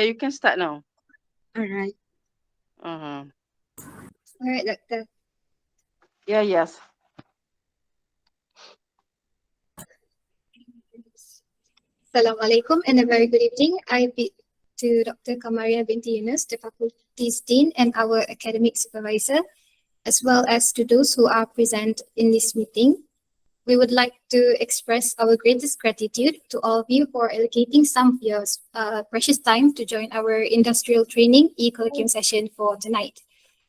you can start now. All right. Uh-huh. All right, Doctor. Yeah, yes. Assalamualaikum and a very good evening. I bid to Dr. KAMARIAH binti YUNUS, the faculty's dean and our academic supervisor, as well as to those who are present in this meeting. We would like to express our greatest gratitude to all of you for allocating some of your precious time to join our industrial training E-Colloquium session for tonight.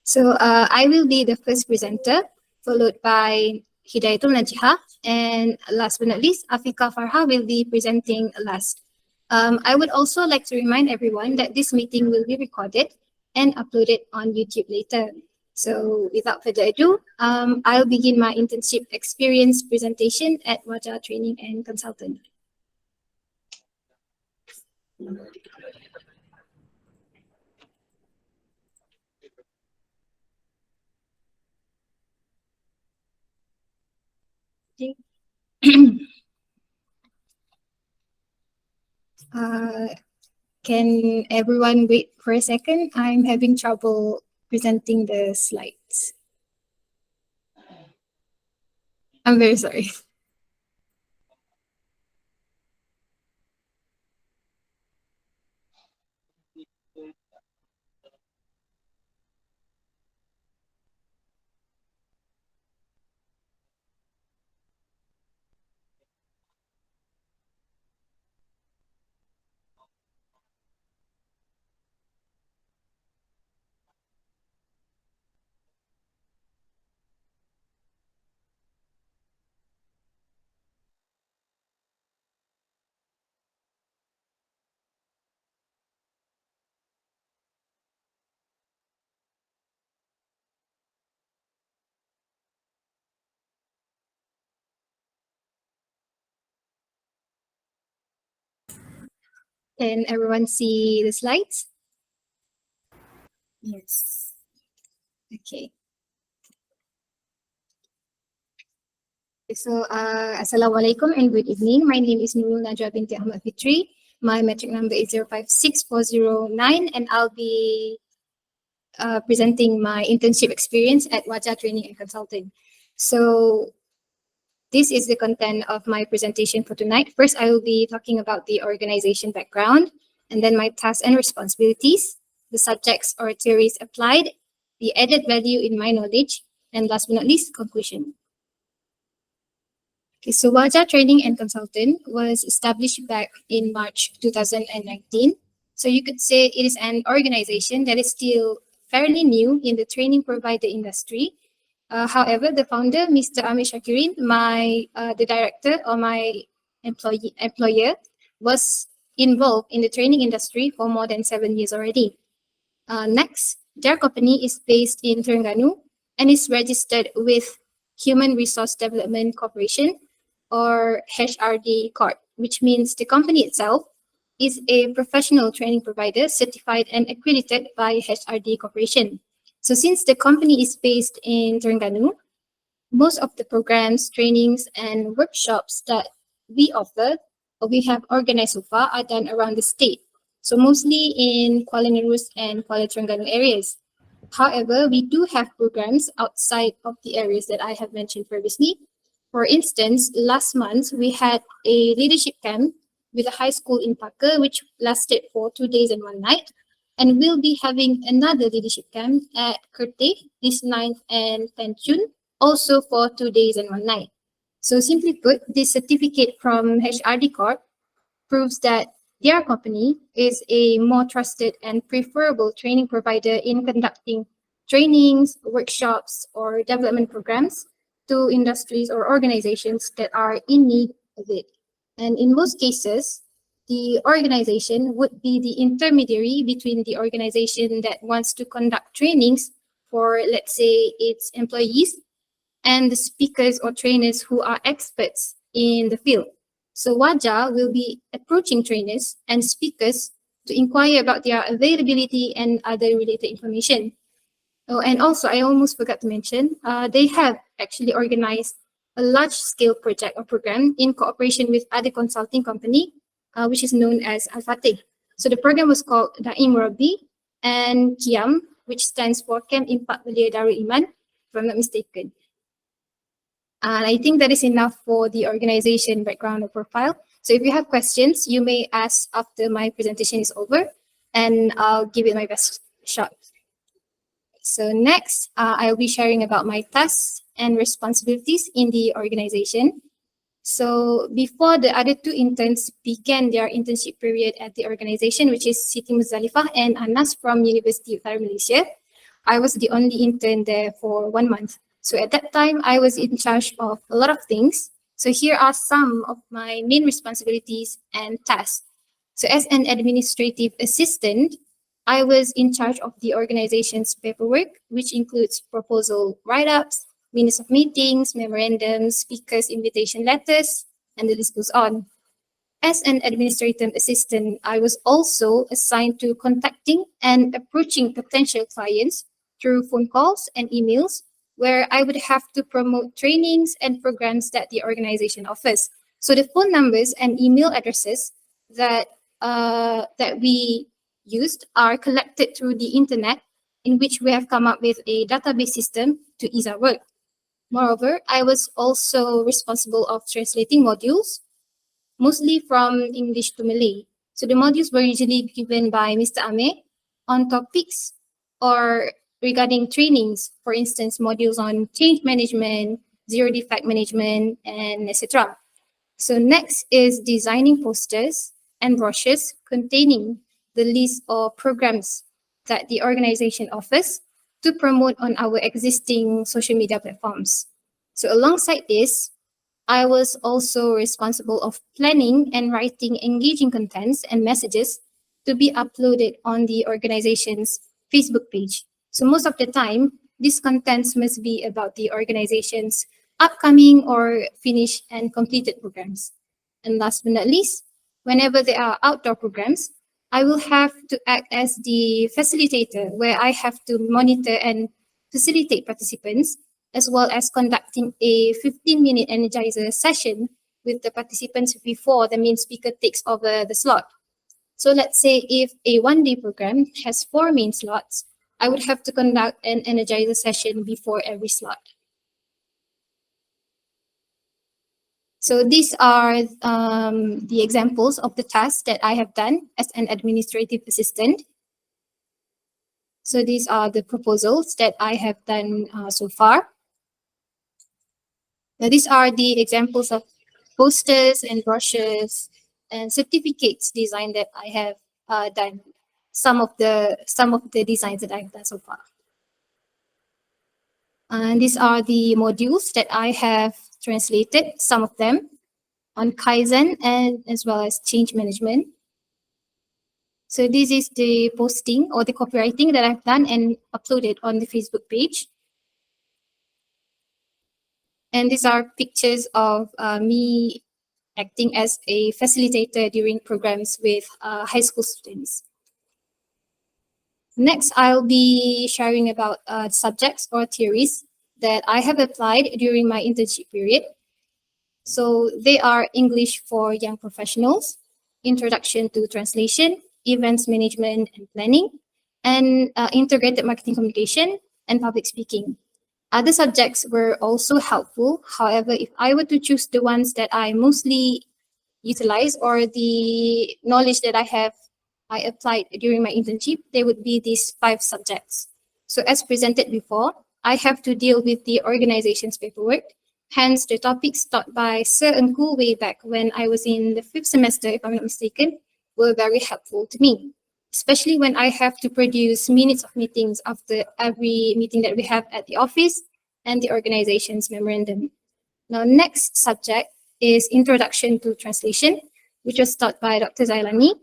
So I will be the first presenter, followed by HIDAYATUL NAJIHAH, and last but not least, FARHAH will be presenting last. I would also like to remind everyone that this meeting will be recorded and uploaded on YouTube later. So without further ado, I'll begin my internship experience presentation at Wajah Training and Consultant. Can everyone wait for a second? I'm having trouble presenting the slides. I'm very sorry. Can everyone see the slides? Yes. Okay. So, Assalamualaikum and good evening. My name is Nurul Najwa binti Ahmad FITRI. My metric number is 056409 and I'll be presenting my internship experience at Wajah Training and Consulting. So, this is the content of my presentation for tonight. First, I will be talking about the organization background, and then my tasks and responsibilities, the subjects or theories applied, the added value in my knowledge, and last but not least, conclusion. Okay, so Wajah Training and Consultant was established back in March 2019. So you could say it is an organization that is still fairly new in the training provider industry. However, the founder, Mr. Amir Shakirin, the director or my employer, was involved in the training industry for more than 7 years already. Next, their company is based in Terengganu and is registered with Human Resource Development Corporation or HRD Corp, which means the company itself is a professional training provider certified and accredited by HRD Corporation. So since the company is based in Terengganu, most of the programs, trainings, and workshops that we offer or we have organized so far are done around the state. So mostly in Kuala Nerus and Kuala Terengganu areas. However, we do have programs outside of the areas that I have mentioned previously. For instance, last month we had a leadership camp with a high school in Packer, which lasted for 2 days and 1 night. And we'll be having another leadership camp at Kerteh this 9th and 10th June, also for 2 days and 1 night. So simply put, this certificate from HRD Corp proves that their company is a more trusted and preferable training provider in conducting trainings, workshops, or development programs to industries or organizations that are in need of it. And in most cases, the organization would be the intermediary between the organization that wants to conduct trainings for, let's say, its employees and the speakers or trainers who are experts in the field. So Wajah will be approaching trainers and speakers to inquire about their availability and other related information. Oh, and also, I almost forgot to mention, they have actually organized a large-scale project or program in cooperation with other consulting company, which is known as Al-Fatih. So the program was called Naim Rabi and Kiam, which stands for Camp Impact Belia Darul Iman, if I'm not mistaken. And I think that is enough for the organization background or profile. So if you have questions, you may ask after my presentation is over, and I'll give it my best shot. So next, I'll be sharing about my tasks and responsibilities in the organization. So before the other two interns began their internship period at the organization, which is Siti Muzdalifah and Anas from University of Malaysia, I was the only intern there for 1 month. So at that time, I was in charge of a lot of things. So here are some of my main responsibilities and tasks. So as an administrative assistant, I was in charge of the organization's paperwork, which includes proposal write-ups, minutes of meetings, memorandums, speakers' invitation letters, and the list goes on. As an administrative assistant, I was also assigned to contacting and approaching potential clients through phone calls and emails, where I would have to promote trainings and programs that the organization offers. So the phone numbers and email addresses that we used are collected through the internet, in which we have come up with a database system to ease our work. Moreover, I was also responsible of translating modules, mostly from English to Malay. So the modules were usually given by Mr. Ame on topics or regarding trainings, for instance, modules on change management, zero defect management, and etc. So next is designing posters and brochures containing the list of programs that the organization offers to promote on our existing social media platforms. So alongside this, I was also responsible of planning and writing engaging contents and messages to be uploaded on the organization's Facebook page. So most of the time, these contents must be about the organization's upcoming or finished and completed programs. And last but not least, whenever there are outdoor programs, I will have to act as the facilitator, where I have to monitor and facilitate participants, as well as conducting a 15-minute energizer session with the participants before the main speaker takes over the slot. So let's say if a one-day program has 4 main slots, I would have to conduct an energizer session before every slot. So these are the examples of the tasks that I have done as an administrative assistant. So these are the proposals that I have done so far. Now these are the examples of posters and brochures and certificates design that I have done. Some of the designs that I've done so far. And these are the modules that I have translated, some of them, on Kaizen and as well as change management. So this is the posting or the copywriting that I've done and uploaded on the Facebook page. And these are pictures of me acting as a facilitator during programs with high school students. Next, I'll be sharing about subjects or theories that I have applied during my internship period. So they are English for young professionals, Introduction to Translation, Events Management and Planning, and Integrated Marketing Communication and Public Speaking. Other subjects were also helpful. However, if I were to choose the ones that I mostly utilize or the knowledge that I applied during my internship, they would be these 5 subjects. So as presented before, I have to deal with the organization's paperwork. Hence, the topics taught by Sir Engku way back when I was in the 5th semester, if I'm not mistaken, were very helpful to me, especially when I have to produce minutes of meetings after every meeting that we have at the office and the organization's memorandum. Now, next subject is Introduction to Translation, which was taught by Dr. Zailani.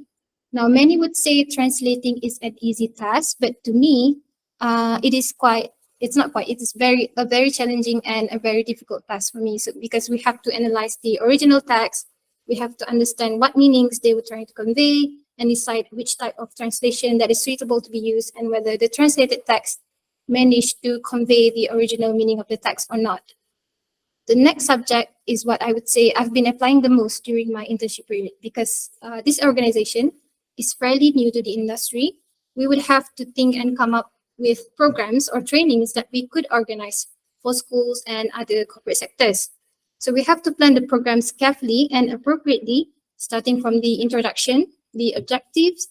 Now, many would say translating is an easy task, but to me, it is a very challenging and a very difficult task for me. So because we have to analyze the original text, we have to understand what meanings they were trying to convey and decide which type of translation that is suitable to be used and whether the translated text managed to convey the original meaning of the text or not. The next subject is what I would say I've been applying the most during my internship period because this organization is fairly new to the industry, we would have to think and come up with programs or trainings that we could organize for schools and other corporate sectors. So we have to plan the programs carefully and appropriately, starting from the introduction, the objectives,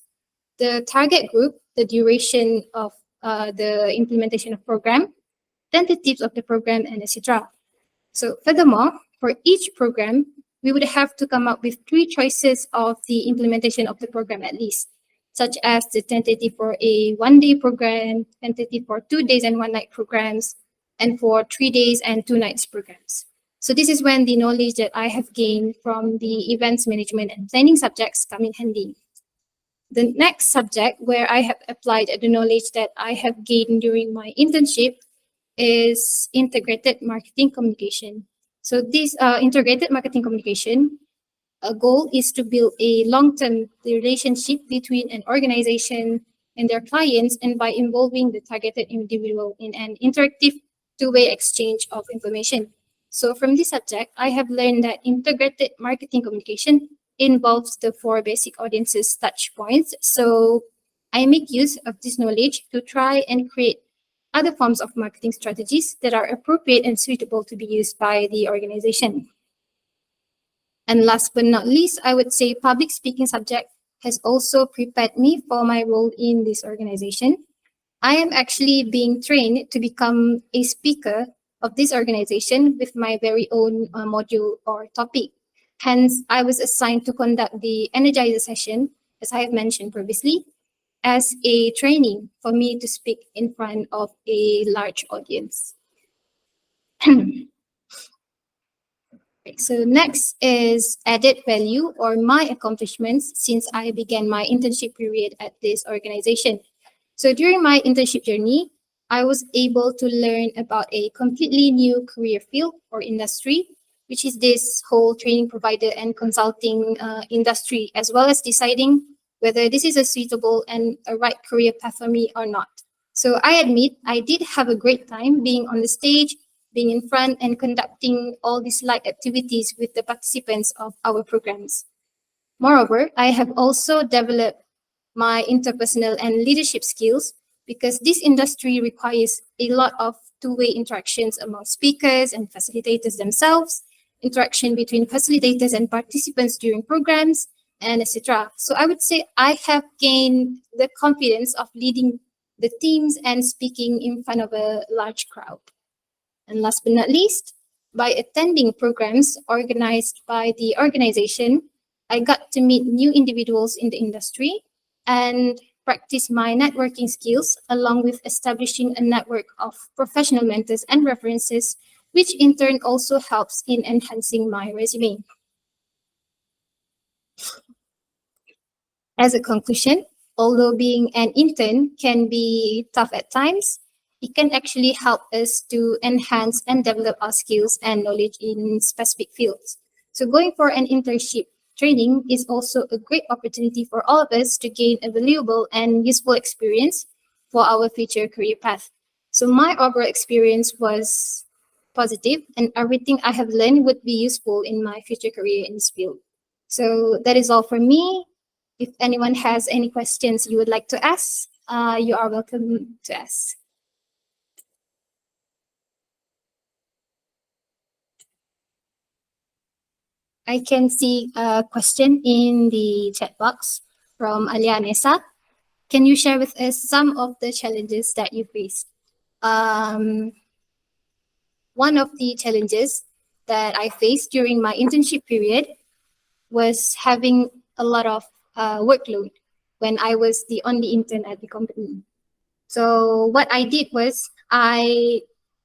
the target group, the duration of the implementation of program, tentatives of the program, and etc. So furthermore, for each program, we would have to come up with 3 choices of the implementation of the program at least, such as the tentative for a 1-day program, tentative for 2 days and 1 night programs, and for 3 days and 2 nights programs. So this is when the knowledge that I have gained from the events management and planning subjects come in handy. The next subject where I have applied the knowledge that I have gained during my internship is integrated marketing communication. So this integrated marketing communication, a goal is to build a long-term relationship between an organization and their clients, and by involving the targeted individual in an interactive two-way exchange of information. So from this subject, I have learned that integrated marketing communication involves the 4 basic audiences touch points. So I make use of this knowledge to try and create other forms of marketing strategies that are appropriate and suitable to be used by the organization. And last but not least, I would say public speaking subject has also prepared me for my role in this organization. I am actually being trained to become a speaker of this organization with my very own module or topic. Hence, I was assigned to conduct the Energizer session, as I have mentioned previously, as a training for me to speak in front of a large audience. So next is added value or my accomplishments since I began my internship period at this organization. So during my internship journey, I was able to learn about a completely new career field or industry, which is this whole training provider and consulting industry, as well as deciding whether this is a suitable and a right career path for me or not. So I admit I did have a great time being on the stage, being in front and conducting all these light activities with the participants of our programs. Moreover, I have also developed my interpersonal and leadership skills because this industry requires a lot of two-way interactions among speakers and facilitators themselves, interaction between facilitators and participants during programs, and etc. So I would say I have gained the confidence of leading the teams and speaking in front of a large crowd. And last but not least, by attending programs organized by the organization, I got to meet new individuals in the industry and practice my networking skills along with establishing a network of professional mentors and references, which in turn also helps in enhancing my resume. As a conclusion, although being an intern can be tough at times, it can actually help us to enhance and develop our skills and knowledge in specific fields. So going for an internship training is also a great opportunity for all of us to gain a valuable and useful experience for our future career path. So my overall experience was positive and everything I have learned would be useful in my future career in this field. So that is all from me. If anyone has any questions you would like to ask, you are welcome to ask. I can see a question in the chat box from Alianesa. Can you share with us some of the challenges that you faced? One of the challenges that I faced during my internship period was having a lot of workload when I was the only intern at the company. So what I did was I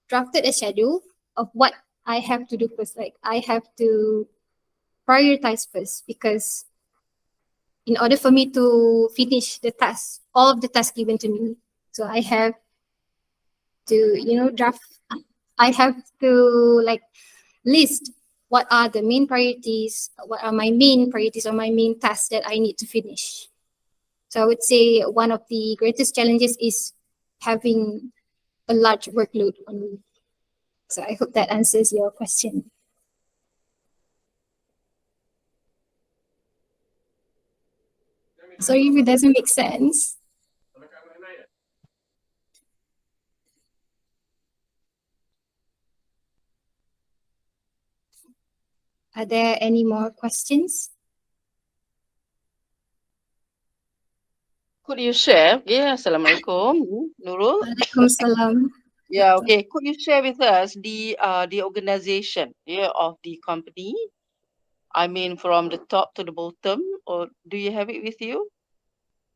drafted a schedule of what I have to do first. Like I have to prioritize first because in order for me to finish the task, all of the tasks given to me, so I have to, draft. I have to like list what are the main priorities, what are my main priorities or my main tasks that I need to finish. So I would say one of the greatest challenges is having a large workload on me. So I hope that answers your question. Sorry if it doesn't make sense. Are there any more questions? Could you share? Yeah, Assalamualaikum, Nurul. Waalaikumsalam. Yeah, okay. Could you share with us the organization, yeah, of the company? I mean, from the top to the bottom, or do you have it with you?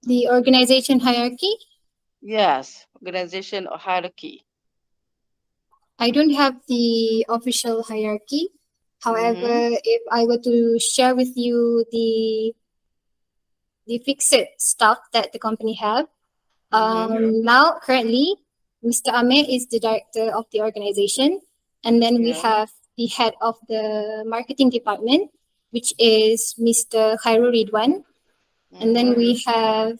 The organization hierarchy? Yes, organization or hierarchy. I don't have the official hierarchy. However, Mm-hmm. if I were to share with you the fixed staff that the company have, Mm-hmm. now currently, Mr. Amir is the director of the organization, and then we Yeah. have the head of the marketing department, which is Mr. Khairul Ridwan, and then Mm-hmm. we have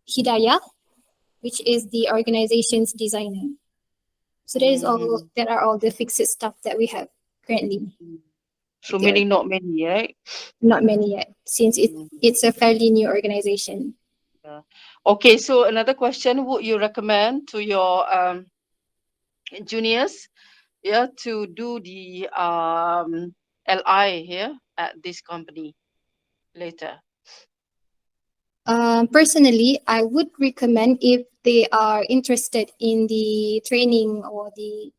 Hidayah, which is the organization's designer. So Mm-hmm. that are all the fixed stuff that we have currently So at the meaning not many, right? not many yet, since Mhm. it's a fairly new organization. Yeah. Okay, so another question, would you recommend to your juniors, yeah, to do the LI here at this company later? Personally, I would recommend if they are interested in the training or the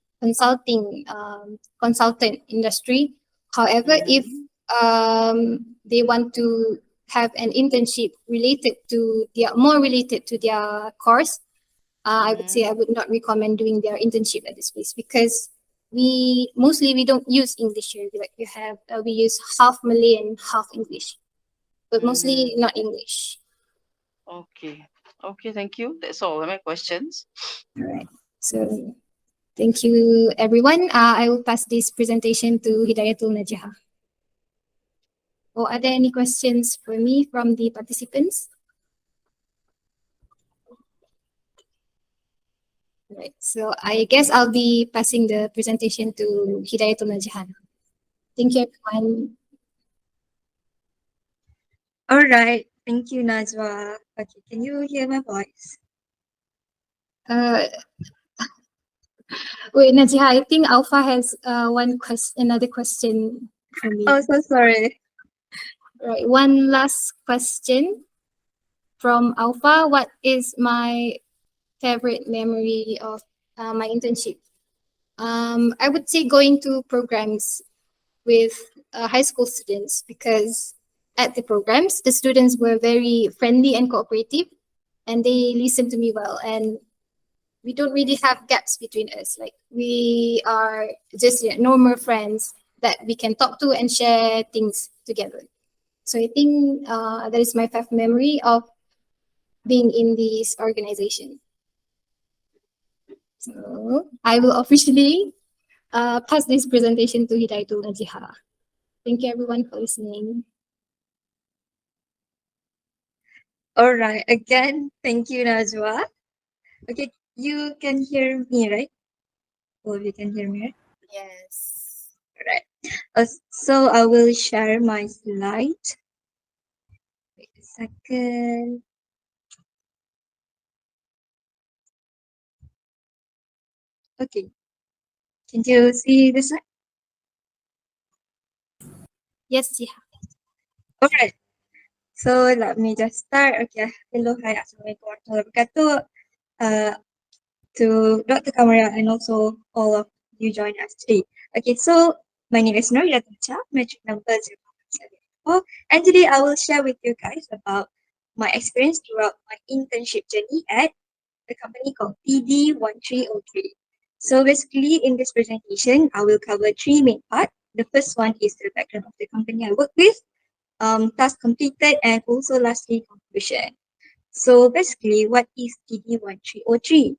consultant industry. However, if Mm-hmm. they want to have an internship related to more related to their course, I would say Mm-hmm. I would not recommend doing their internship at this place because we don't use English here. Like we use half Malay and half English, but mostly Mm-hmm. not English. Okay. Okay, thank you. That's all my questions. All right. So thank you, everyone. I will pass this presentation to Hidayatul Najihah. Or are there any questions for me from the participants? All right. So I guess I'll be passing the presentation to Hidayatul Najihah. Thank you, everyone. All right. Thank you, Najwa. Okay, can you hear my voice? Uh, Wait, Najihah, I think Alpha has another question for me. Oh, so sorry. Right. One last question from Alpha. What is my favorite memory of my internship? I would say going to programs with high school students because at the programs, the students were very friendly and cooperative and they listened to me well. And we don't really have gaps between us. Like we are just normal friends that we can talk to and share things together. So I think that is my favorite memory of being in this organization. So I will officially pass this presentation to Hidayatul Najihah. Thank you everyone for listening. All right. Again, thank you, Najwa. Okay, you can hear me, right? Oh, you can hear me, right? Yes. All right. So I will share my slide. Wait a second. Okay. Can you see the slide? Yes, Jiha. All right. So let me just start. Okay. Hello, hi, assalamualaikum warahmatullahi wabarakatuh. To Dr. Kamariah and also all of you join us today. Okay, so my name is Nurul, metric number 0.74, and today I will share with you guys about my experience throughout my internship journey at the company called PD1303. So basically in this presentation, I will cover three main parts. The first one is the background of the company I work with, task completed, and also lastly conclusion. So basically, what is TD1303?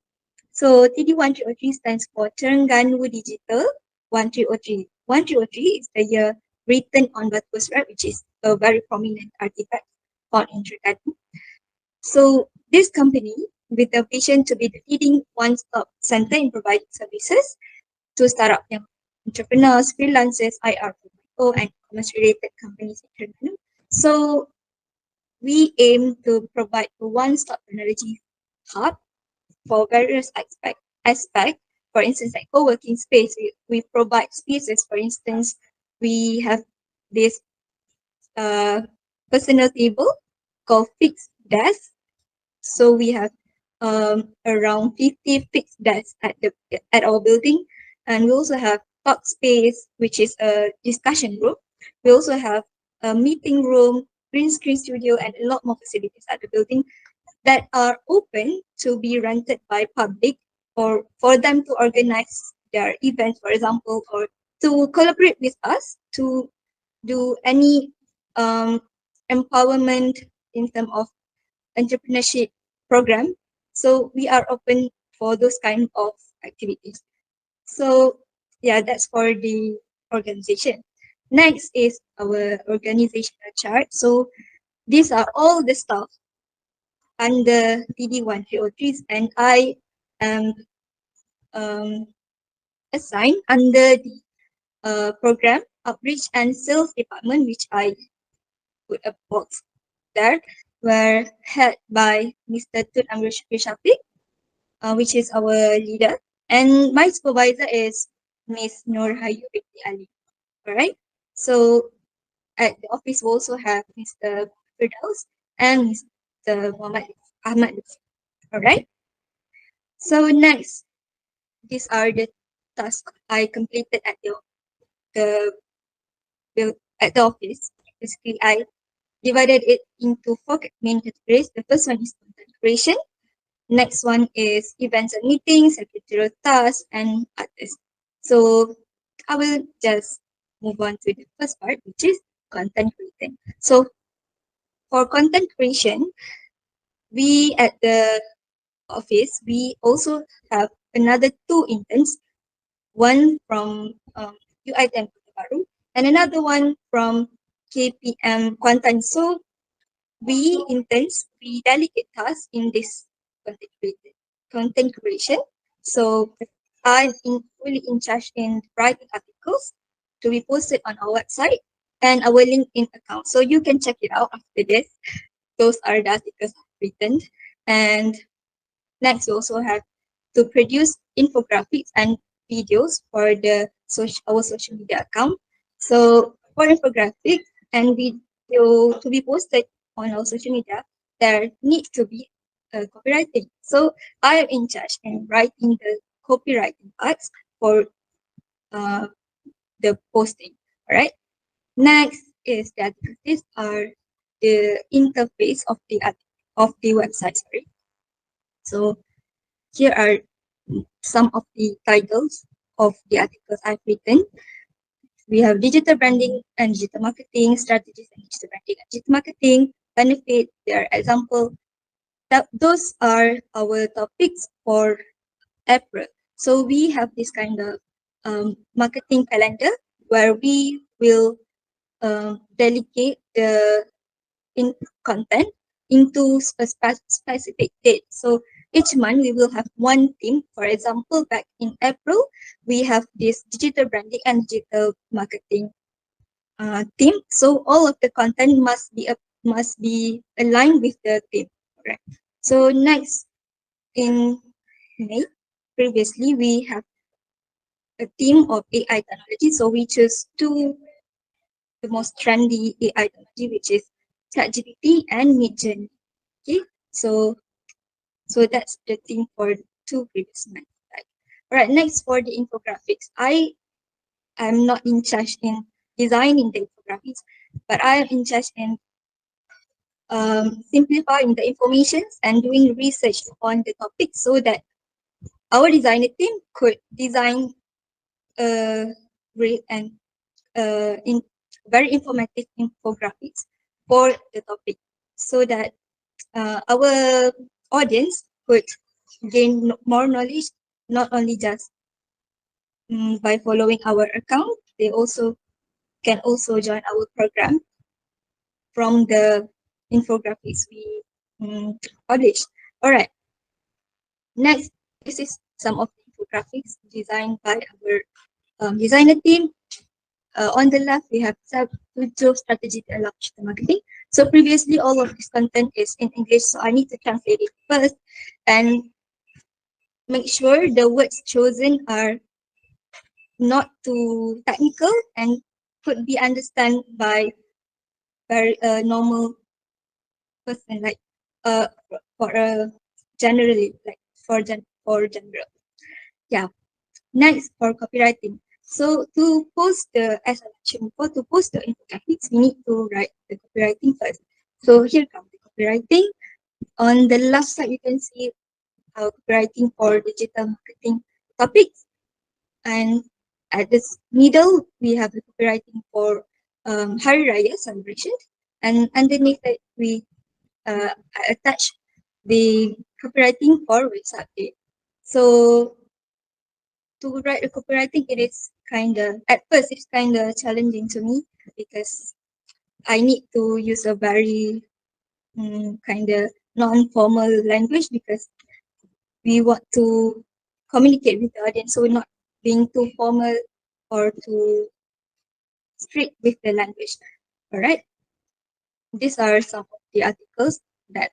So TD1303 stands for Terengganu Digital 1303. 1303 is the year written on batu scrap, which is a very prominent artifact found in Terengganu. So this company, with the vision to be the leading one-stop center in providing services to startup young entrepreneurs, freelancers, IR, and commerce-related companies in Terengganu. So we aim to provide a one-stop technology hub for various aspect. For instance, like co-working space, we provide spaces. For instance, we have this uh, personal table called fixed desk. So we have around 50 fixed desks at our building, and we also have talk space, which is a discussion room. We also have a meeting room, green screen studio, and a lot more facilities at the building that are open to be rented by public or for them to organize their events, for example, or to collaborate with us to do any um, empowerment in terms of entrepreneurship program. So we are open for those kind of activities. So yeah, that's for the organization. Next is our organizational chart. So these are all the stuff under TD1303, and I am um, assigned under the program outreach and sales department, which I put a box there, were head by Mr. Tun Amir Shafiq, which is our leader, and my supervisor is Miss Nur Hayu Binti Ali. All right. So at the office we also have Mr. Firdaus and Mr. Muhammad Ahmad. All right. So next, these are the tasks I completed at the at the office. Basically, I divided it into four main categories. The first one is content creation. Next one is events and meetings, secretarial tasks, and others. So I will just move on to the first part, which is content creation. So for content creation, we at the office, we also have another two interns, one from UiTM Kota Baru and another one from KPM Kuantan. So we interns, we delegate tasks in this content creation. So I'm fully in charge in writing articles to be posted on our website and our LinkedIn account. So you can check it out after this. Those are the articles I've written. And next, we also have to produce infographics and videos for our social media account. So for infographics and video to be posted on our social media, there needs to be copywriting. So I am in charge in writing the copywriting parts for uh, the posting. All right. Next is the articles. These are the interface of the website. Sorry. So here are some of the titles of the articles I've written. We have digital branding and digital marketing, strategies and digital branding and digital marketing, benefit, their example. Those are our topics for April. So we have this kind of marketing calendar where we will delegate the content into a specific date. So each month we will have one theme. For example, back in April, we have this digital branding and digital marketing theme. So all of the content must be aligned with the theme. Right. So next in May, previously we have a theme of AI technology. So we choose two the most trendy AI technology, which is ChatGPT and Midjourney. Okay, so that's the thing for two previous months. Right. All right. Next for the infographics, I am not in charge in designing the infographics, but I am in charge in simplifying the information and doing research on the topic so that our designer team could design great and in very informative infographics for the topic so that our audience could gain more knowledge, not only just by following our account, they also can also join our program from the infographics we publish. All right. Next, this is some of the infographics designed by our designer team. On the left, we have 2 strategy to unlock digital marketing. So previously, all of this content is in English, so I need to translate it first and make sure the words chosen are not too technical and could be understood by very normal person, like uh for generally, like for general. Yeah. Next, for copywriting. So to post the, as I mentioned before, to post the infographics, we need to write the copywriting first. So here comes the copywriting. On the left side, you can see copywriting for digital marketing topics, and at this middle, we have the copywriting for Hari Raya celebrations, and underneath it, we uh, attach the copywriting for website update. So to write a copywriting, it is kind of, at first, it's kind of challenging to me because I need to use a very kind of non-formal language because we want to communicate with the audience, so we're not being too formal or too strict with the language. All right, these are some of the articles that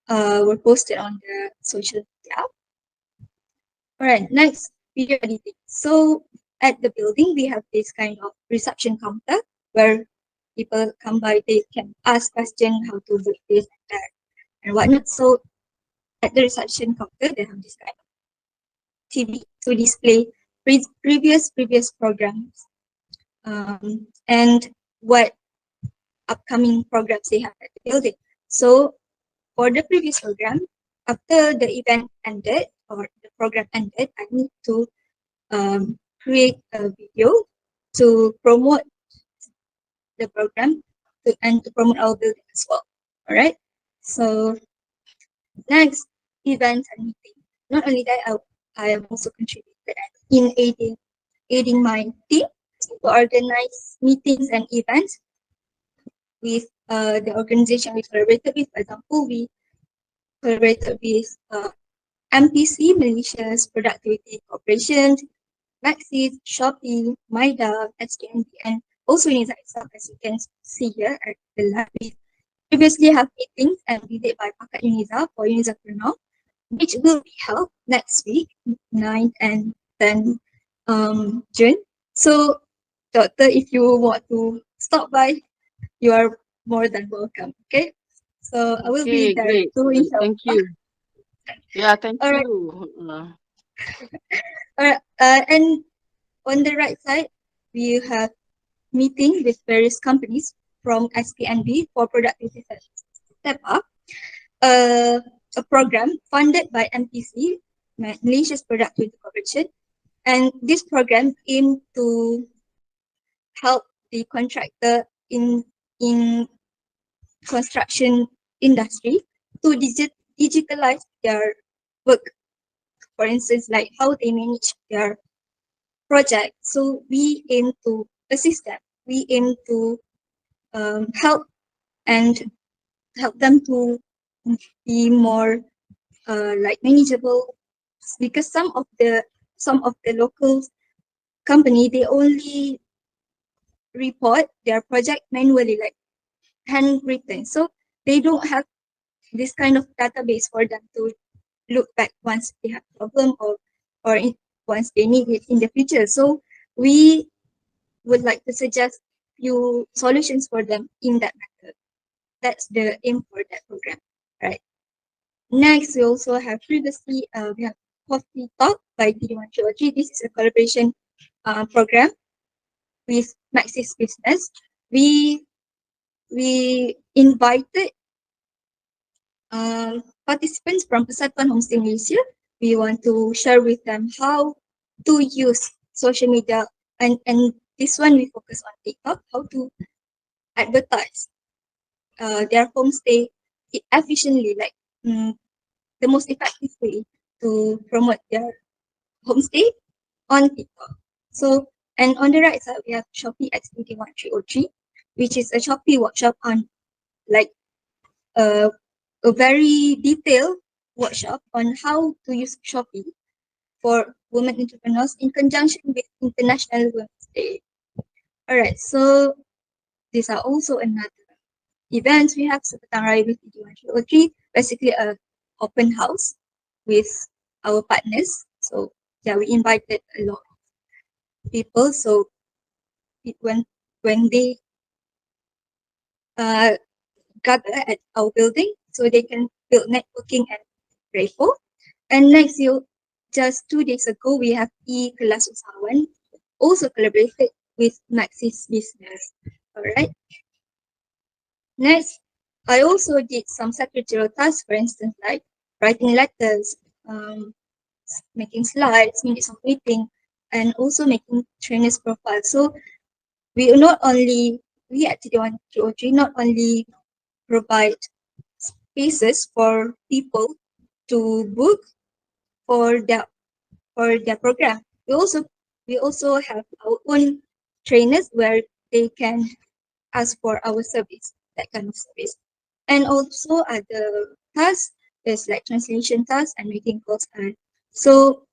were posted on the social media. All right, next, video editing. So at the building, we have this kind of reception counter where people come by, they can ask questions how to do this and that and whatnot. So at the reception counter, they have this kind of TV to display previous programs and what upcoming programs they have at the building. So for the previous program, after the event ended or the program ended, I need to create a video to promote the program and to promote our building as well. All right. So next, events and meetings. Not only that, I am also contributed in aiding my team to organize meetings and events with the organization we collaborated with. For example, we collaborated with MPC, Malaysia's Productivity Corporation, Maxis, Shopee, Maida, SKNB, and also Uniza itself, as you can see here at the left. We previously have meetings and visit by Pakat Uniza for Uniza Purnam, which will be held next week, 9th and 10th June. So, Doctor, if you want to stop by, you are more than welcome. Okay. So I will be Okay, there great. too, Thank inshallah. you. Yeah, thank All right. you. All right. And on the right side, we have meeting with various companies from SKNB for productivity step up. A program funded by MPC, Malaysia's Productivity Corporation, and this program aimed to help the contractor in construction industry to digitalize their work. For instance, like how they manage their project. So we aim to assist them. We aim to help and help them to be more like manageable, because some of the local company, they only report their project manually, like handwritten, so they don't have this kind of database for them to look back once they have problem or once they need it in the future. So we would like to suggest few solutions for them in that method. That's the aim for that program, right? Next, we also have previously we have Coffee Talk by BIK42306. This is a collaboration program with Maxis Business. We invited participants from Persatuan Homestay Malaysia. We want to share with them how to use social media, and this one we focus on TikTok, how to advertise their homestay efficiently, like the most effective way to promote their homestay on TikTok. So, and on the right side, we have Shopee X21303, which is a Shopee workshop on like a very detailed workshop on how to use Shopee for women entrepreneurs in conjunction with International Women's Day. All right, so these are also another events we have Sepetang Raya with BIK42303, basically a open house with our partners. So yeah, we invited a lot of people. So when they gather at our building, so they can build networking and rapport. And next year, just 2 days ago, we have E-Colloquium also collaborated with Maxis Business. All right. Next, I also did some secretarial tasks, for instance, like writing letters, making slides, minutes of meeting, and also making trainers' profiles. So we at TD1303 not only provide spaces for people to book for their program. We also have our own trainers where they can ask for our service, that kind of service. And also other tasks is like translation tasks and making calls. And so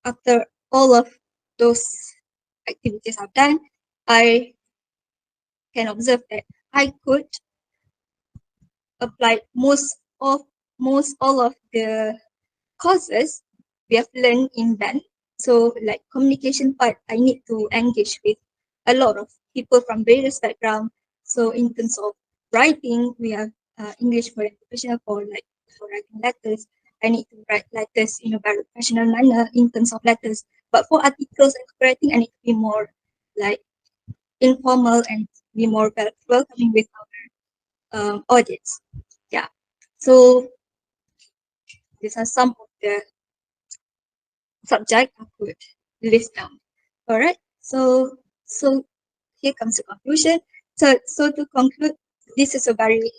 after all of those activities I've done, I can observe that I could apply most all of the courses we have learned in band. So like communication part, I need to engage with a lot of people from various backgrounds. So in terms of writing, we have English for professional for writing letters. I need to write letters in a very professional manner in terms of letters. But for articles and writing, I need to be more like informal and be more welcoming with our audience. Yeah. So these are some of the subject I could list down. All right. So here comes the conclusion. So to conclude, this is a very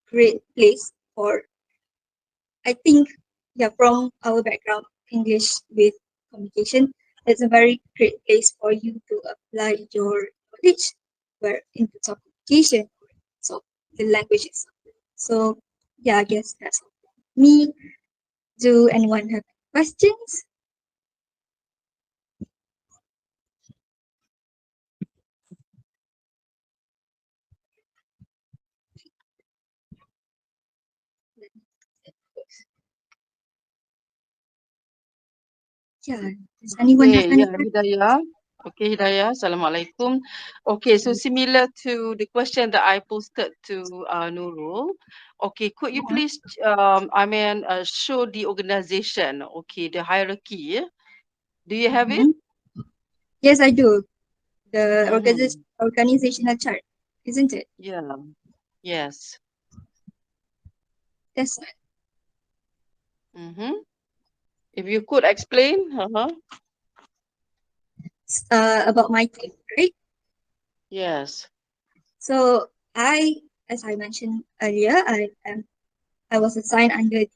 great place for, I think, yeah, from our background, English with communication, it's a very great place for you to apply your knowledge where in terms of communication, so the languages. So yeah, I guess that's all from me. Do anyone have questions? Yeah, does anyone have Okay, any yeah, questions? Hidayah. Okay, Hidayah. Assalamualaikum. Okay, so similar to the question that I posted to Nurul. Okay, could you please, show the organization, okay, the hierarchy. Do you have it? Mhm. Yes, I do. The Mm-hmm. organizational chart, isn't it? Yeah. Yes. That's Mm-hmm. If you could explain. Uh-huh. about my team, right? Yes. So as I mentioned earlier, I was assigned under the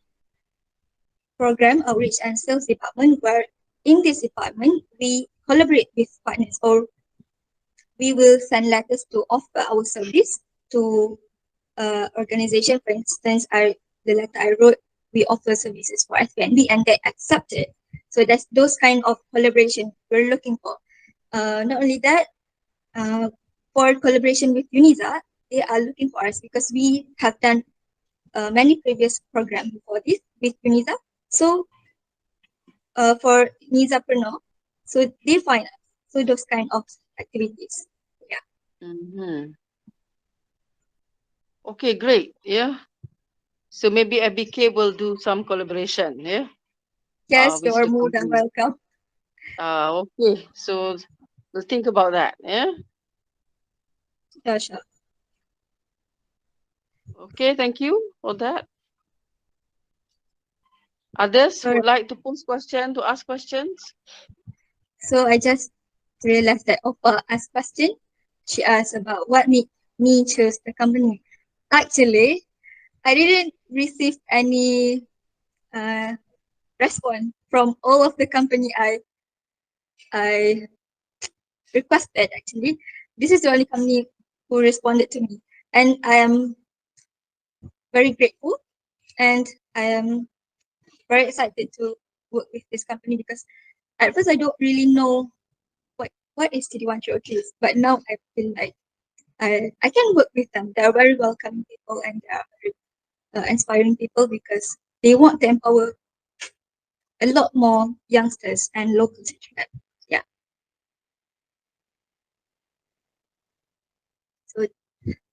program outreach and sales department, where in this department we collaborate with partners, or we will send letters to offer our service to organization. For instance, the letter I wrote, we offer services for FNB and they accepted. So that's those kind of collaboration we're looking for. Not only that, uh, for collaboration with UNISA, they are looking for us because we have done many previous programs before this with UNISA. So for UNISApreneur, so they find us. So those kind of activities. Yeah. Mm-hmm. Okay, great. Yeah. So maybe ABK will do some collaboration, yeah, Yes, you with are the more than company. welcome. Okay. So we'll think about that, yeah. Yeah, sure. Okay, thank you for that. Others All right. would like to pose question, to ask questions? So I just realized that Oppa asked question. She asked about what made me choose the company. Actually, I didn't receive any uh, response from all of the company I requested. Actually, this is the only company who responded to me, and I am very grateful, and I am very excited to work with this company because at first I don't really know what is TD1303, but now I feel like I can work with them. They are very welcoming people and they are very inspiring people because they want to empower a lot more youngsters and locals in Trinidad. Yeah. So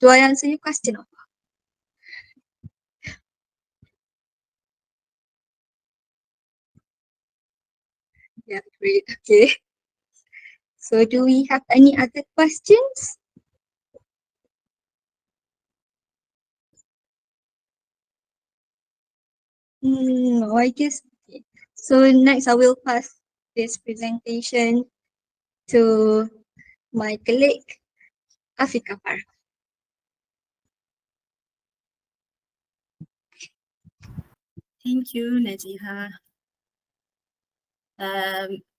do I answer your question? Yeah, great. Okay. So do we have any other questions? No, I guess. Okay. So next I will pass this presentation to my colleague, AFIQAH. Thank you, Najihah.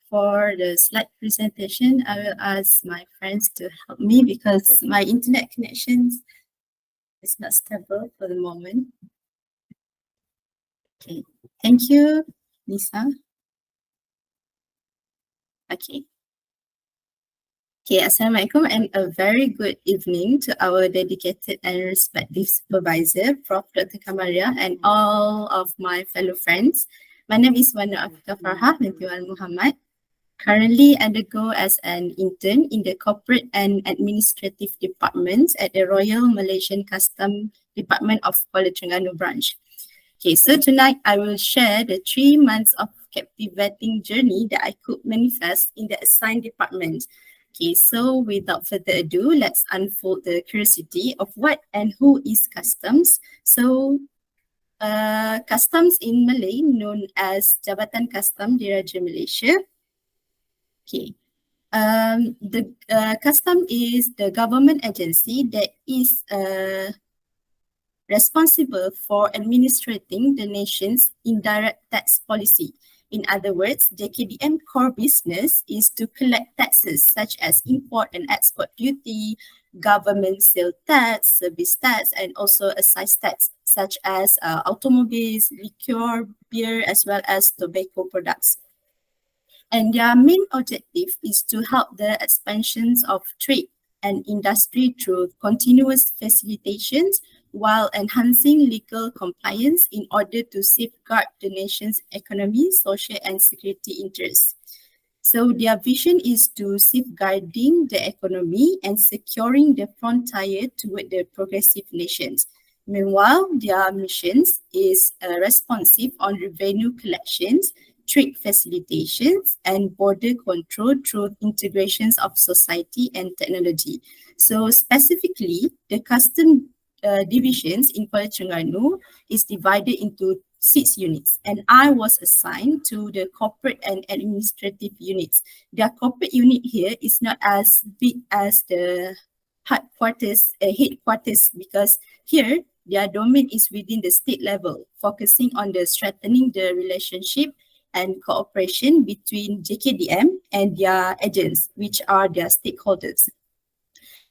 For the slide presentation, I will ask my friends to help me because my internet connections is not stable for the moment. Okay, thank you, Lisa. Okay. Okay, Assalamualaikum and a very good evening to our dedicated and respective supervisor, Prof. Dr. KAMARIAH, and all of my fellow friends. My name is AFIQAH FARHAH binti Muhammad. Currently undergo as an intern in the Corporate and Administrative Departments at the Royal Malaysian Custom Department of Kuala Terengganu branch. Okay, so tonight I will share the 3 months of captivating journey that I could manifest in the assigned department. Okay, so without further ado, let's unfold the curiosity of what and who is customs. So, customs in Malay known as Jabatan Custom Diraja Malaysia. Okay, the custom is the government agency that is responsible for administrating the nation's indirect tax policy. In other words, JKDM core business is to collect taxes such as import and export duty, government sale tax, service tax, and also excise tax such as automobiles, liquor, beer, as well as tobacco products. And their main objective is to help the expansions of trade and industry through continuous facilitations while enhancing legal compliance in order to safeguard the nation's economy, social and security interests. So their vision is to safeguarding the economy and securing the frontier toward the progressive nations. Meanwhile, their missions is responsive on revenue collections, trade facilitations, and border control through integrations of society and technology. So specifically, the custom divisions in Kuala Terengganu is divided into 6 units, and I was assigned to the corporate and administrative units. Their corporate unit here is not as big as the headquarters because here their domain is within the state level, focusing on the strengthening the relationship and cooperation between JKDM and their agents, which are their stakeholders.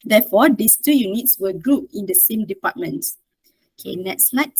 Therefore, these 2 units were grouped in the same departments. Okay, next slide.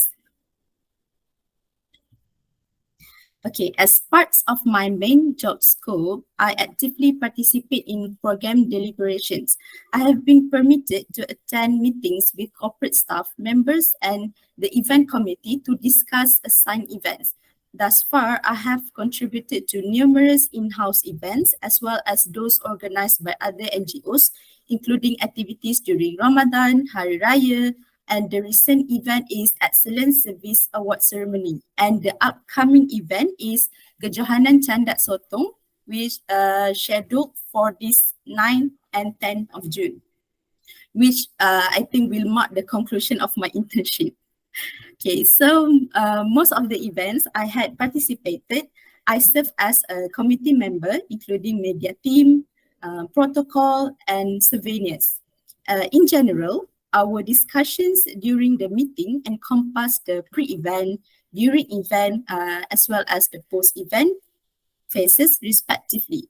Okay, as parts of my main job scope, I actively participate in program deliberations. I have been permitted to attend meetings with corporate staff members and the event committee to discuss assigned events. Thus far, I have contributed to numerous in-house events as well as those organized by other NGOs, including activities during Ramadan, Hari Raya, and the recent event is Excellence Service Award Ceremony. And the upcoming event is Kejohanan Candak Sotong, which scheduled for this 9th and 10th of June, which I think will mark the conclusion of my internship. Okay, so most of the events I had participated, I served as a committee member, including media team, protocol, and souvenirs. In general, our discussions during the meeting encompass the pre-event, during event, as well as the post-event phases respectively.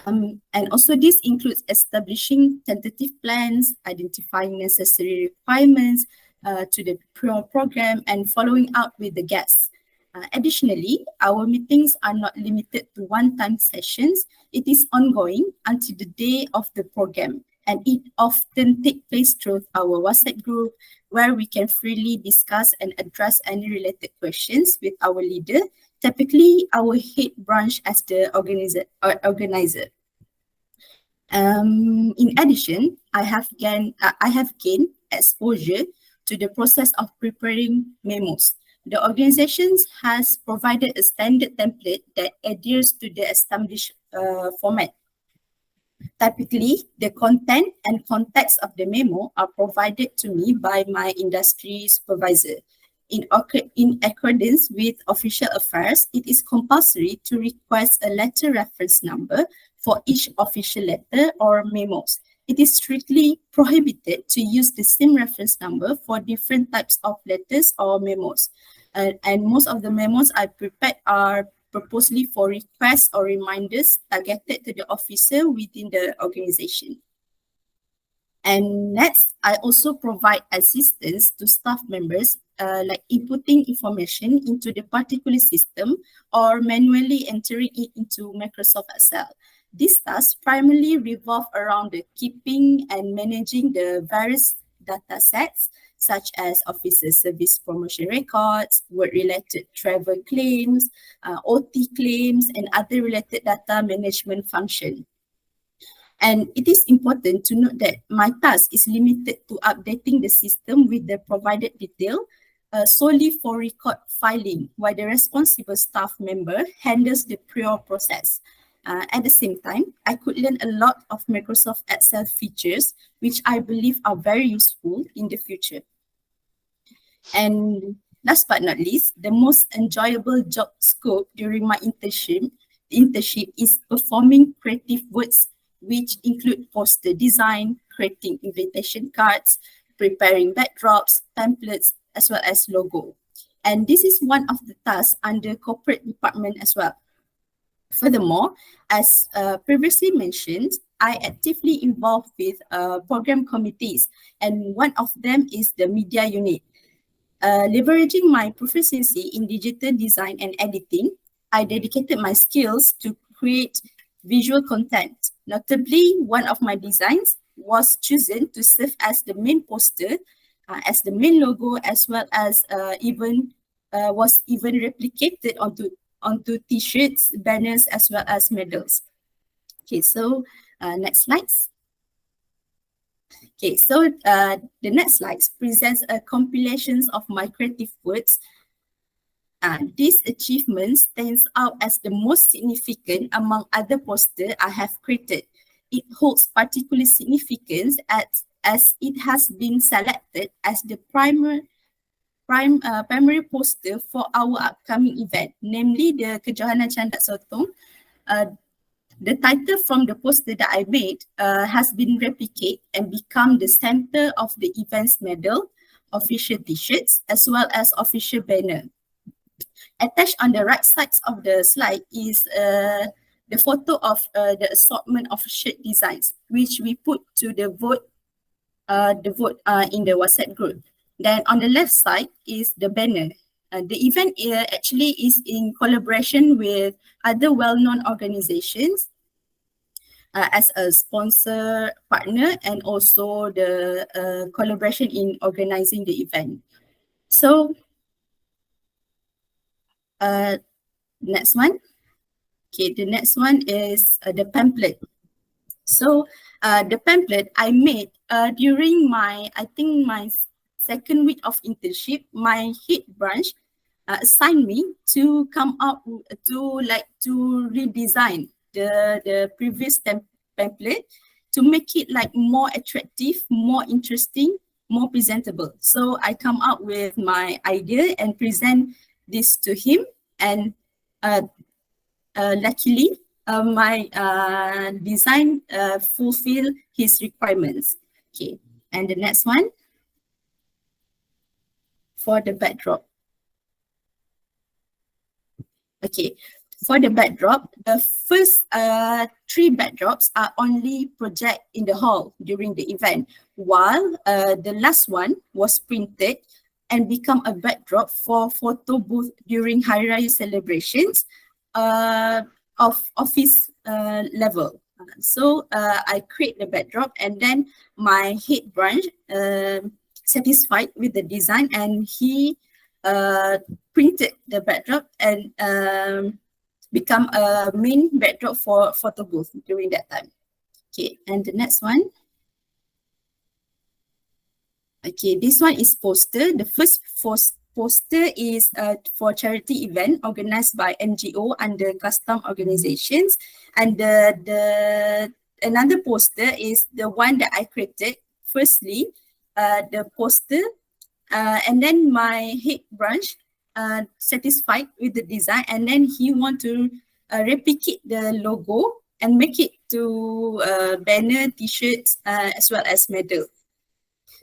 And also this includes establishing tentative plans, identifying necessary requirements to the program, and following up with the guests. Additionally, our meetings are not limited to one-time sessions. It is ongoing until the day of the program. and it often takes place through our WhatsApp group, where we can freely discuss and address any related questions with our leader, typically our head branch as the organizer. In addition, I have gained exposure to the process of preparing memos. The organization has provided a standard template that adheres to the established format. Typically, the content and context of the memo are provided to me by my industry supervisor. In accordance with official affairs, it is compulsory to request a letter reference number for each official letter or memos. It is strictly prohibited to use the same reference number for different types of letters or memos. And most of the memos I prepared are purposely for requests or reminders targeted to the officer within the organization. And next, I also provide assistance to staff members like inputting information into the particular system or manually entering it into Microsoft Excel. These tasks primarily revolve around the keeping and managing the various data sets, such as officer service promotion records, work-related travel claims, OT claims, and other related data management function. And it is important to note that my task is limited to updating the system with the provided detail solely for record filing, while the responsible staff member handles the prior process. At the same time, I could learn a lot of Microsoft Excel features, which I believe are very useful in the future. And last but not least, the most enjoyable job scope during my internship is performing creative works, which include poster design, creating invitation cards, preparing backdrops, templates, as well as logo. And this is one of the tasks under corporate department as well. Furthermore, as previously mentioned, I actively involved with program committees, and one of them is the media unit. Leveraging my proficiency in digital design and editing, I dedicated my skills to create visual content. Notably, one of my designs was chosen to serve as the main poster, as the main logo, as well as was even replicated onto t-shirts, banners, as well as medals. Okay, so next slides. Okay, so the next slides presents a compilations of my creative works. This achievement stands out as the most significant among other posters I have created. It holds particular significance as it has been selected as the primary poster for our upcoming event, namely the Kejohanan Candak Sotong. The title from the poster that I made has been replicated and become the center of the event's medal, official t-shirts, as well as official banner. Attached on the right side of the slide is the photo of the assortment of shirt designs, which we put to the vote in the WhatsApp group. Then on the left side is the banner. The event actually is in collaboration with other well-known organizations as a sponsor partner, and also the collaboration in organizing the event. So next one. Okay, the next one is the pamphlet. So the pamphlet I made during my second week of internship. My head branch assigned me to come up to redesign the previous pamphlet to make it like more attractive, more interesting, more presentable. So I come up with my idea and present this to him, and luckily my design fulfill his requirements. Okay, and the next one for the backdrop. Okay, for the backdrop, the first 3 backdrops are only project in the hall during the event, while the last one was printed and become a backdrop for photo booth during Hari Raya celebrations of office level. So I create the backdrop, and then my head branch satisfied with the design, and he printed the backdrop and become a main backdrop for photo booth during that time. Okay, and the next one. Okay, this one is poster. The first poster is for charity event organized by NGO under custom organizations, and the another poster is the one that I created. Firstly, the poster, and then my head branch satisfied with the design, and then he want to replicate the logo and make it to banner, t-shirts, as well as medal.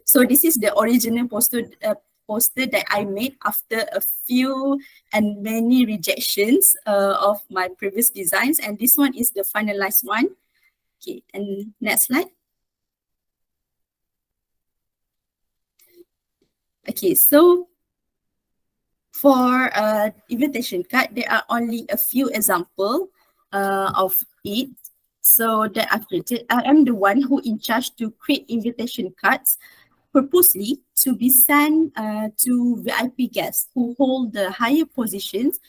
So this is the original poster that I made after a few and many rejections of my previous designs, and this one is the finalized one. Okay, and next slide. Okay, so for invitation card, there are only a few examples of it. So that I've created. I am the one who in charge to create invitation cards purposely to be sent to VIP guests who hold the higher positions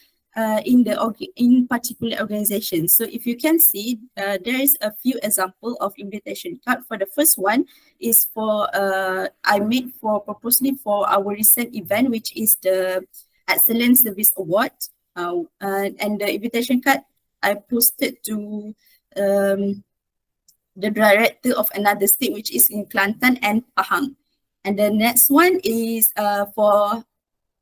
in particular organizations. So if you can see, there is a few examples of invitation card. For the first one is for I made for purposely for our recent event, which is the Excellence Service Award, and the invitation card I posted to the director of another state, which is in Kelantan and Pahang. And the next one is for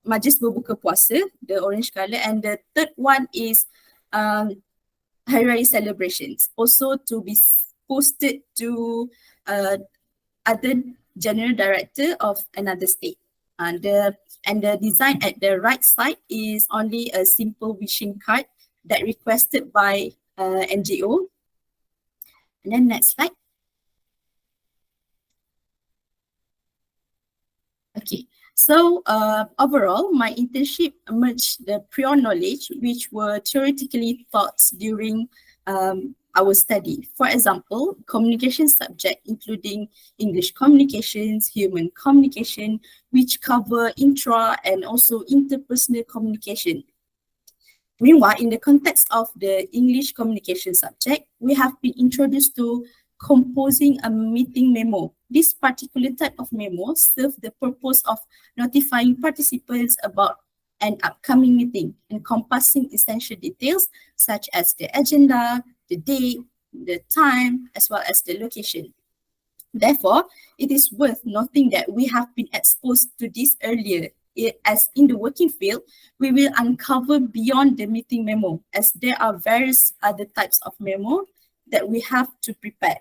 Majlis Berbuka Puasa, the orange color. And the third one is Hari Raya celebrations, also to be posted to other general director of another state. And the design at the right side is only a simple wishing card that requested by NGO. And then next slide. Okay, so overall, my internship merged the prior knowledge which were theoretically taught during our study. For example, communication subject including English communications, human communication, which cover intra and also interpersonal communication. Meanwhile, in the context of the English communication subject, we have been introduced to composing a meeting memo. This particular type of memo serves the purpose of notifying participants about an upcoming meeting, encompassing essential details such as the agenda, the date, the time, as well as the location. Therefore, it is worth noting that we have been exposed to this earlier. As in the working field, we will uncover beyond the meeting memo, as there are various other types of memo that we have to prepare.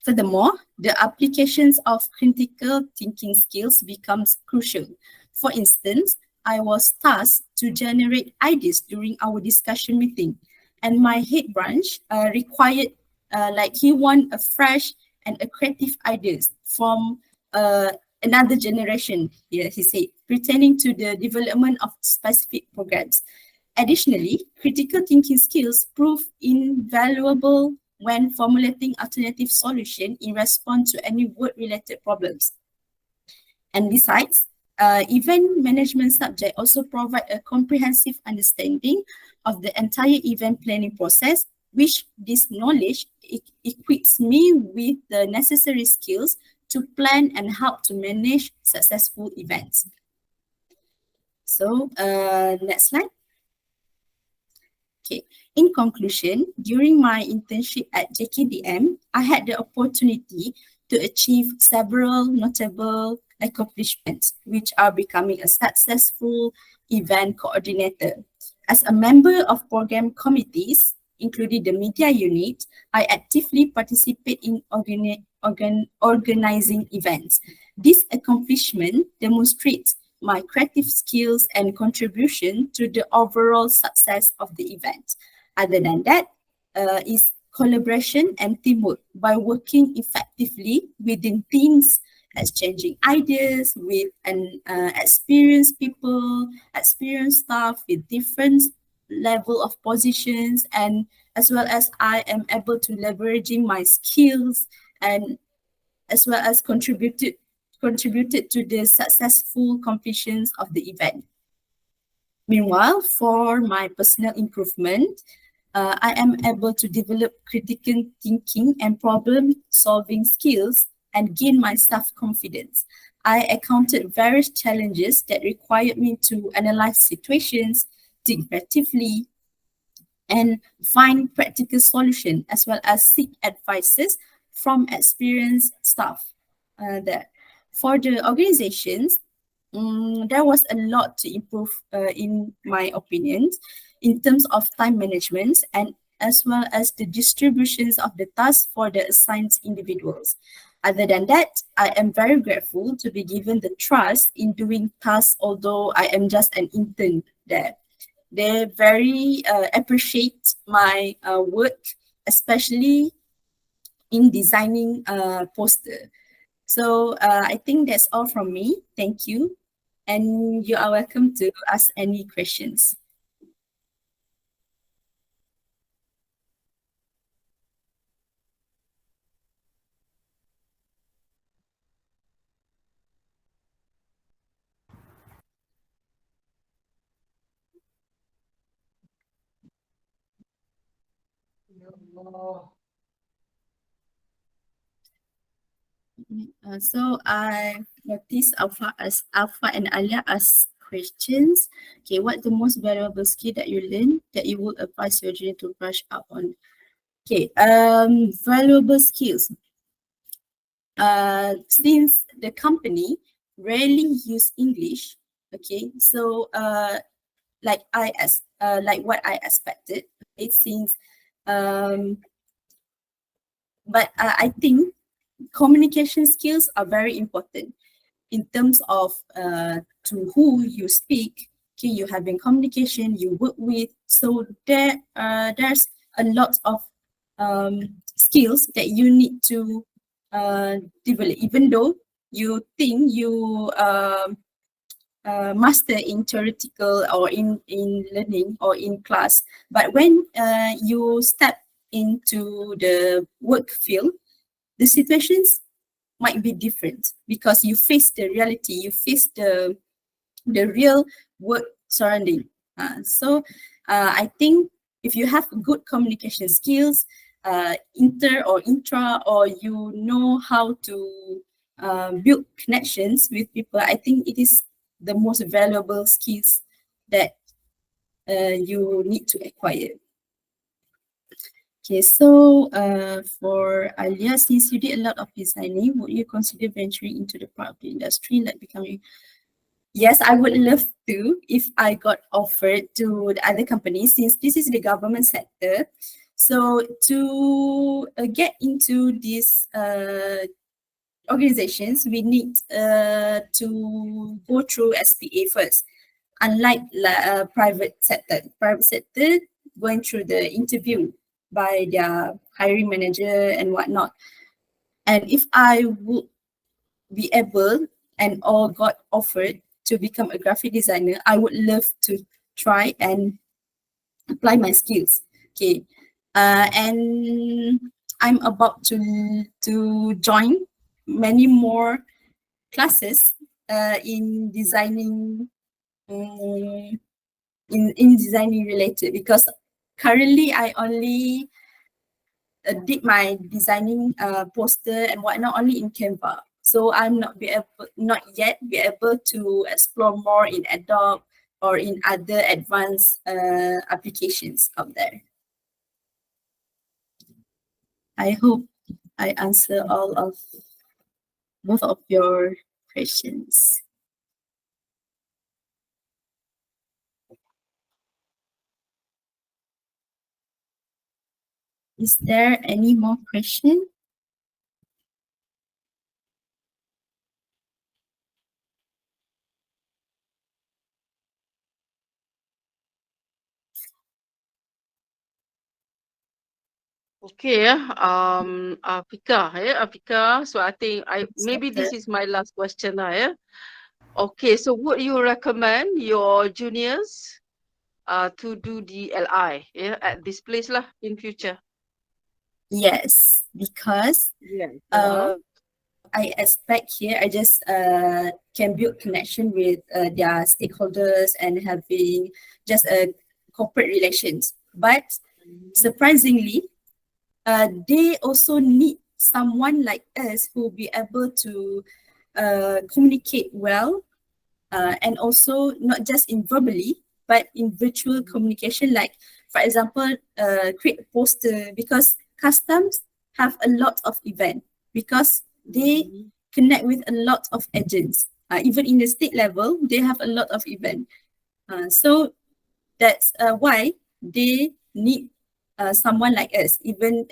Furthermore, the applications of critical thinking skills becomes crucial. For instance, I was tasked to generate ideas during our discussion meeting, and my head branch required, like he want a fresh and a creative ideas from another generation, here he said, pertaining to the development of specific programs. Additionally, critical thinking skills prove invaluable when formulating alternative solutions in response to any work-related problems. And besides, event management subject also provide a comprehensive understanding of the entire event planning process, which this knowledge equips me with the necessary skills to plan and help to manage successful events. So, next slide. Okay. In conclusion, during my internship at JKDM, I had the opportunity to achieve several notable accomplishments, which are becoming a successful event coordinator. As a member of program committees, including the media unit, I actively participate in organizing events. This accomplishment demonstrates my creative skills and contribution to the overall success of the event. Other than that, is collaboration and teamwork by working effectively within teams, exchanging ideas with experienced people, experienced staff with different level of positions, and as well as I am able to leveraging my skills and as well as contributed to the successful completions of the event. Meanwhile, for my personal improvement, I am able to develop critical thinking and problem-solving skills and gain my self-confidence. I encountered various challenges that required me to analyze situations, think creatively, and find practical solutions, as well as seek advices from experienced staff there. For the organizations, there was a lot to improve in my opinion in terms of time management and as well as the distributions of the tasks for the assigned individuals. Other than that, I am very grateful to be given the trust in doing tasks, although I am just an intern there. They very appreciate my work, especially in designing poster. So I think that's all from me. Thank you. And you are welcome to ask any questions. So I noticed Alpha and Alia ask questions. Okay, what's the most valuable skill that you learn that you would advise your junior to brush up on? Okay, valuable skills. Since the company rarely use English, okay, so like what I expected, okay, since but I think communication skills are very important in terms of to who you speak. Okay, you having communication, you work with, so there's a lot of skills that you need to develop, even though you think you master in theoretical or in learning or in class, but when you step into the work field, the situations might be different because you face the reality, you face the real work surrounding. So I think if you have good communication skills, inter or intra, or you know how to build connections with people, I think it is the most valuable skills that you need to acquire. Okay, so for Alia, since you did a lot of designing, would you consider venturing into the part of the industry, like becoming? Yes, I would love to if I got offered to the other companies, since this is the government sector. So to get into these organizations, we need to go through SPA first. Unlike private sector going through the interview by their hiring manager and whatnot. And if I would be able and or got offered to become a graphic designer, I would love to try and apply my skills. Okay, and I'm about to join many more classes in designing, in designing related, because currently I only did my designing poster and whatnot only in Canva. So I'm not yet be able to explore more in Adobe or in other advanced applications out there. I hope I answer both of your questions. Is there any more question? Okay, AFIQAH. So I think maybe this is my last question, Okay, so would you recommend your juniors to do the LI, yeah, at this place lah in future. Yes, because Yes. I expect here I just can build connection with their stakeholders and having just a corporate relations. But surprisingly, they also need someone like us who will be able to communicate well and also not just in verbally but in virtual communication, like for example create a poster, because customs have a lot of event, because they connect with a lot of agents, even in the state level they have a lot of event, so that's why they need someone like us, even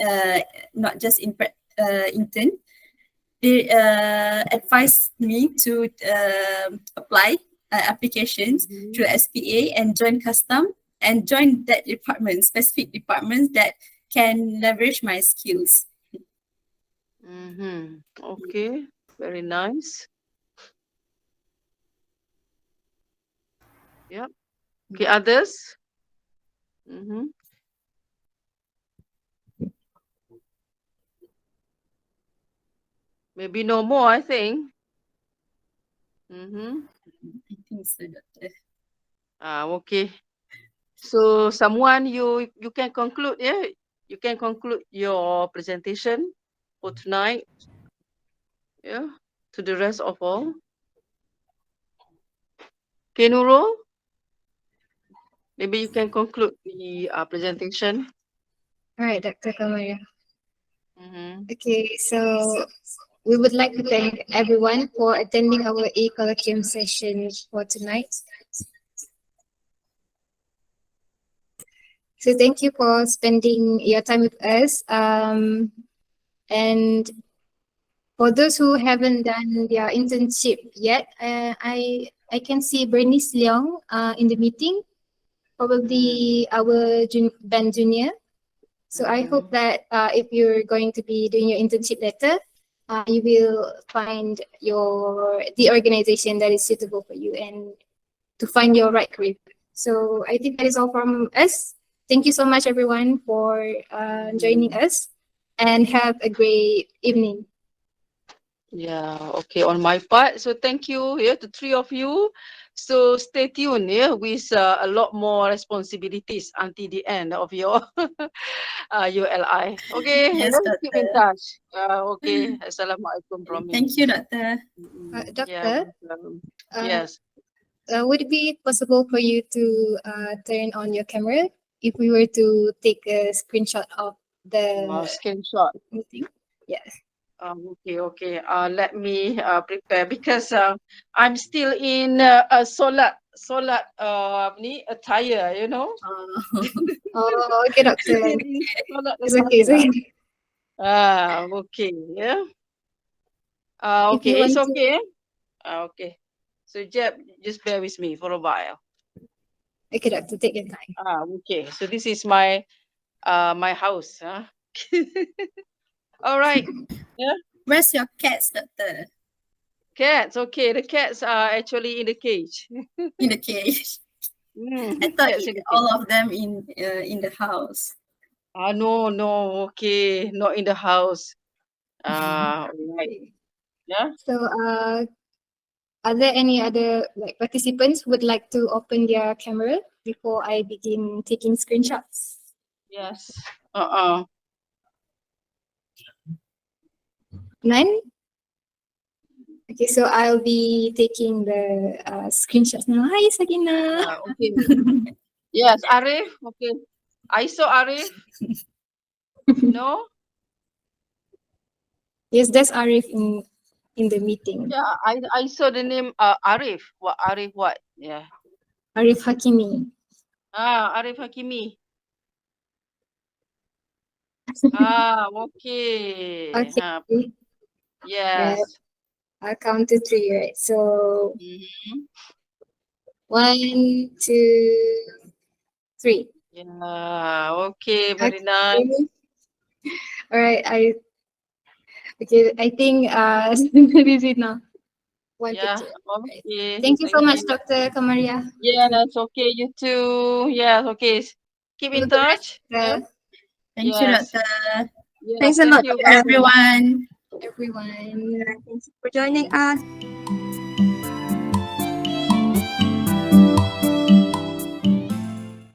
not just intern. They advised me to apply applications through SPA and join custom and join that department, specific departments that can leverage my skills. Okay, very nice. Yeah. Okay, others? Maybe no more, I think. I think so, Doctor. Okay. So someone you can conclude, yeah? You can conclude your presentation for tonight, yeah, to the rest of all. Okay, Nurul, maybe you can conclude the presentation. All right, Dr. Kamariah. Okay, so we would like to thank everyone for attending our E-Colloquium session for tonight. So thank you for spending your time with us. And for those who haven't done their internship yet, I can see Bernice Leong in the meeting, probably our band junior. So I hope that if you're going to be doing your internship later, you will find the organization that is suitable for you and to find your right career. So I think that is all from us. Thank you so much, everyone, for joining us, and have a great evening. Yeah, okay, on my part. So thank you, yeah, to three of you. So stay tuned, yeah, with a lot more responsibilities until the end of your ULI. Okay, Yes, let's keep in Doctor. touch. Okay, Assalamualaikum from me. Thank you, Doctor. Yeah, Doctor, yes. would it be possible for you to turn on your camera if we were to take a screenshot of the Screenshot. meeting? Yes. Okay. Let me prepare because I'm still in a solat ni attire, you know. Oh, okay, Doctor. Still in solat It's okay. It's attire. okay. Okay, yeah. If you Okay, it's want to- okay. Okay. So Jeb, just bear with me for a while. Okay, Doctor, take your time. Okay. So this is my my house, huh? All right. Yeah. Where's your cats, Doctor? Cats. Okay, the cats are actually in the cage. In the cage. I thought Cats in the all cage. of them in the house. No. Okay, not in the house. Right. Yeah. So, are there any other participants who would like to open their camera before I begin taking screenshots? Yes. None? Okay, so I'll be taking the screenshots now. Hi, Sakina. Okay. Yes, Arif. Okay. I saw Arif. No. Yes, that's Arif in the meeting. Yeah, I saw the name Arif. What Arif? What? Yeah. Arif Hakimi. Arif Hakimi. Okay. Okay. Yes. I'll count to 3, right? So, Mm-hmm. 1, 2, 3. Yeah. Okay. Very nice. All right. I think this is it now. wanted Yeah. to. Right. Okay. Thank you so much, you. Dr. Kamariah. Yeah, that's okay. You too. Yeah. Okay. Keep Have a in good rest touch. of Yeah. Thank you, Yes. Doctor. Yes. Thanks a Thank lot, you, Doctor. guys. Everyone. everyone. Yeah, thanks for joining us.